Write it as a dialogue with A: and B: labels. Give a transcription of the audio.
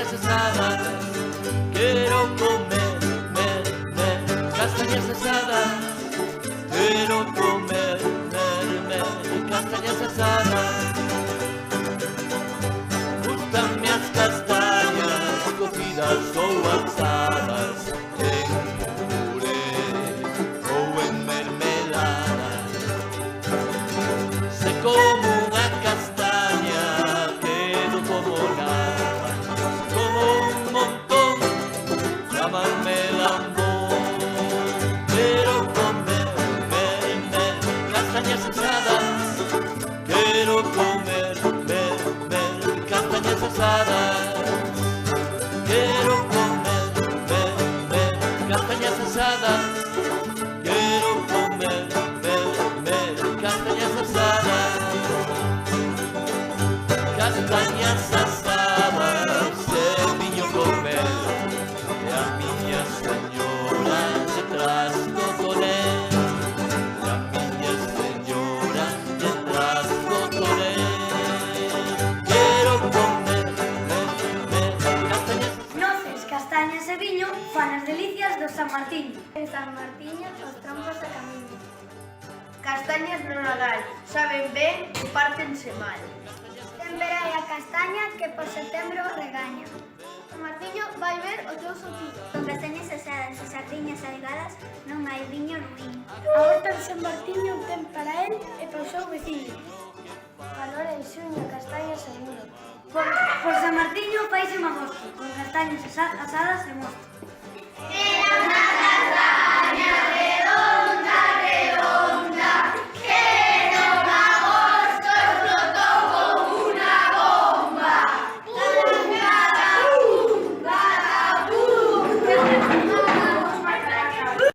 A: castañas asadas. Quero comer, castañas asadas. Quero comer, castañas asadas. Gustan-me as castañas cocidas ou asadas, en puré ou en mermelada. Se como unha castaña quedo como nada, como un montón, chamanme lambón. Quero comer, castañas asadas. Quero comer, castañas asadas. Quero comer, castañas asadas. Quero comer, castañas asadas. Castañas asadas e viño con mel, e a miña señora detrás do tonel. E a miña señora detrás do tonel. Quero comer, castañas.
B: Noces, castañas e viño fan as delicias do San Martiño.
C: En San Martiño os trompos a camiño. Castañas no Nadal, saben ben e pártense mal.
B: Temperai a castaña que por setembro regaña.
C: San Martiño vai ver o teu sotillo.
B: Con castañas asadas e sardiñas salgadas non hai viño ruín.
C: A horta de San Martiño ten para el e para o seu veciño. Calor en xuño, castañas seguro.
B: Por San Martiño faise magosto, con castañas asadas e mosto.